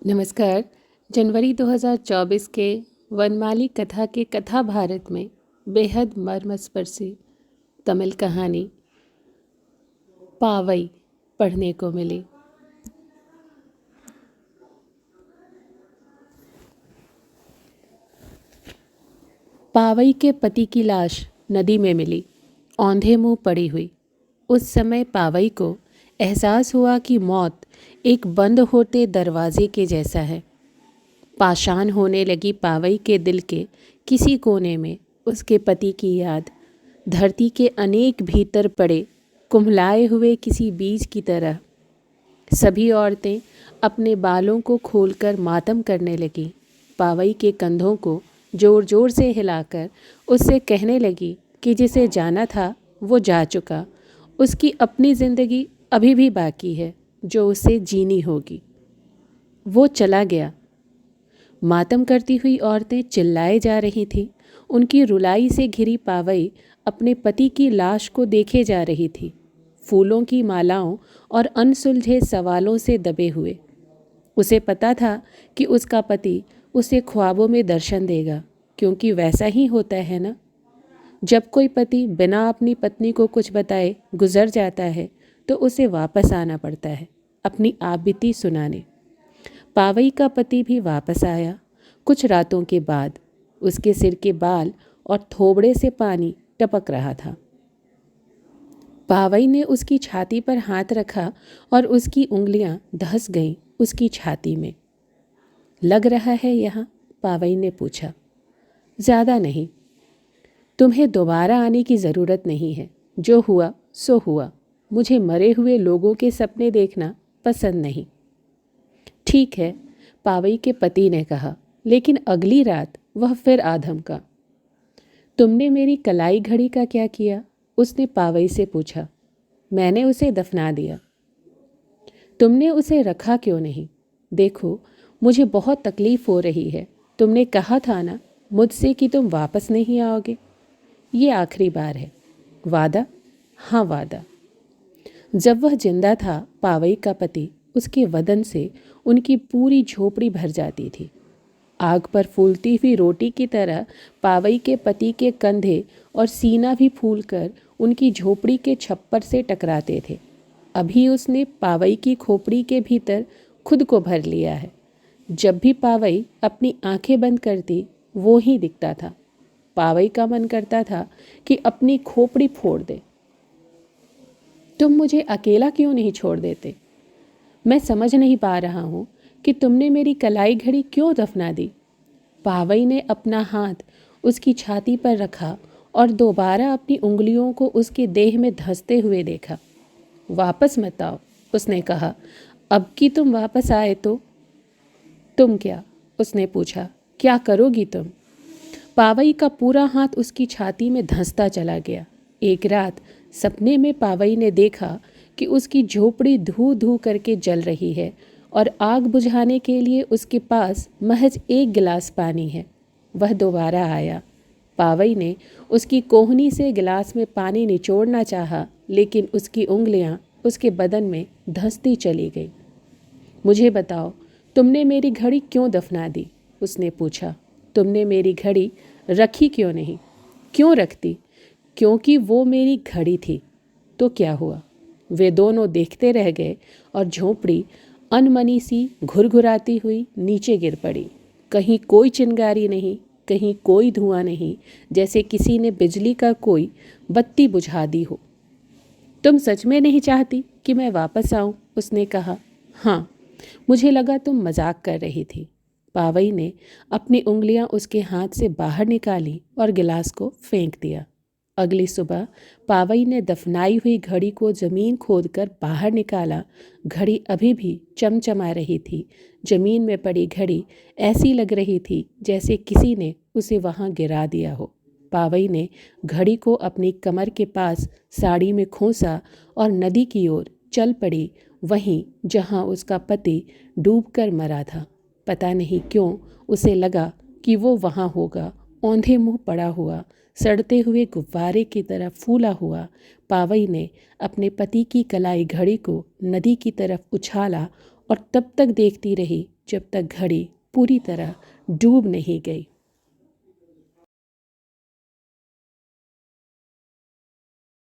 नमस्कार। जनवरी 2024 के वनमाली कथा के कथा भारत में बेहद मर्मस्पर्शी तमिल कहानी पावई पढ़ने को मिली। पावई के पति की लाश नदी में मिली, औंधे मुंह पड़ी हुई। उस समय पावई को एहसास हुआ कि मौत एक बंद होते दरवाजे के जैसा है। पाषाण होने लगी पावई के दिल के किसी कोने में उसके पति की याद धरती के अनेक भीतर पड़े कुम्हलाए हुए किसी बीज की तरह। सभी औरतें अपने बालों को खोलकर मातम करने लगीं। पावई के कंधों को जोर जोर से हिलाकर उससे कहने लगी कि जिसे जाना था वो जा चुका, उसकी अपनी ज़िंदगी अभी भी बाकी है जो उसे जीनी होगी। वो चला गया। मातम करती हुई औरतें चिल्लाए जा रही थीं। उनकी रुलाई से घिरी पावई अपने पति की लाश को देखे जा रही थी, फूलों की मालाओं और अनसुलझे सवालों से दबे हुए। उसे पता था कि उसका पति उसे ख्वाबों में दर्शन देगा, क्योंकि वैसा ही होता है ना। जब कोई पति बिना अपनी पत्नी को कुछ बताए गुजर जाता है तो उसे वापस आना पड़ता है अपनी आपबीती सुनाने। पावई का पति भी वापस आया कुछ रातों के बाद। उसके सिर के बाल और थोबड़े से पानी टपक रहा था। पावई ने उसकी छाती पर हाथ रखा और उसकी उंगलियां धंस गईं उसकी छाती में। लग रहा है यहाँ? पावई ने पूछा। ज़्यादा नहीं। तुम्हें दोबारा आने की ज़रूरत नहीं है। जो हुआ सो हुआ। मुझे मरे हुए लोगों के सपने देखना पसंद नहीं। ठीक है, पावई के पति ने कहा, लेकिन अगली रात वह फिर आधमका। तुमने मेरी कलाई घड़ी का क्या किया? उसने पावई से पूछा। मैंने उसे दफना दिया। तुमने उसे रखा क्यों नहीं? देखो, मुझे बहुत तकलीफ हो रही है। तुमने कहा था ना मुझसे कि तुम वापस नहीं आओगे। ये आखिरी बार है। वादा? हाँ, वादा। जब वह जिंदा था, पावई का पति, उसके वदन से उनकी पूरी झोपड़ी भर जाती थी। आग पर फूलती हुई रोटी की तरह पावई के पति के कंधे और सीना भी फूलकर उनकी झोपड़ी के छप्पर से टकराते थे। अभी उसने पावई की खोपड़ी के भीतर खुद को भर लिया है। जब भी पावई अपनी आंखें बंद करती, वो ही दिखता था। पावई का मन करता था कि अपनी खोपड़ी फोड़ दे। तुम मुझे अकेला क्यों नहीं छोड़ देते? मैं समझ नहीं पा रहा हूँ कि तुमने मेरी कलाई घड़ी क्यों दफना दी। पावई ने अपना हाथ उसकी छाती पर रखा और दोबारा अपनी उंगलियों को उसके देह में धंसते हुए देखा। वापस मत आओ, उसने कहा। अब कि तुम वापस आए तो? तुम क्या? उसने पूछा। क्या करोगी तुम? पावई का पूरा हाथ उसकी छाती में धंसता चला गया। एक रात सपने में पावई ने देखा कि उसकी झोपड़ी धू धू करके जल रही है और आग बुझाने के लिए उसके पास महज एक गिलास पानी है। वह दोबारा आया। पावई ने उसकी कोहनी से गिलास में पानी निचोड़ना चाहा, लेकिन उसकी उंगलियां उसके बदन में धंसती चली गई। मुझे बताओ, तुमने मेरी घड़ी क्यों दफना दी? उसने पूछा। तुमने मेरी घड़ी रखी क्यों नहीं? क्यों रखती? क्योंकि वो मेरी घड़ी थी। तो क्या हुआ? वे दोनों देखते रह गए और झोंपड़ी अनमनी सी घुरघुराती हुई नीचे गिर पड़ी। कहीं कोई चिंगारी नहीं, कहीं कोई धुआं नहीं, जैसे किसी ने बिजली का कोई बत्ती बुझा दी हो। तुम सच में नहीं चाहती कि मैं वापस आऊं? उसने कहा। हाँ, मुझे लगा तुम मजाक कर रही थी। पावई ने अपनी उंगलियां उसके हाथ से बाहर निकाली और गिलास को फेंक दिया। अगली सुबह पावई ने दफनाई हुई घड़ी को जमीन खोदकर बाहर निकाला। घड़ी अभी भी चमचमा रही थी। जमीन में पड़ी घड़ी ऐसी लग रही थी जैसे किसी ने उसे वहां गिरा दिया हो। पावई ने घड़ी को अपनी कमर के पास साड़ी में खोसा और नदी की ओर चल पड़ी, वहीं जहां उसका पति डूबकर मरा था। पता नहीं क्यों उसे लगा कि वो वहां होगा, औंधे मुंह पड़ा हुआ, सड़ते हुए गुब्बारे की तरह फूला हुआ। पावई ने अपने पति की कलाई घड़ी को नदी की तरफ उछाला और तब तक देखती रही जब तक घड़ी पूरी तरह डूब नहीं गई।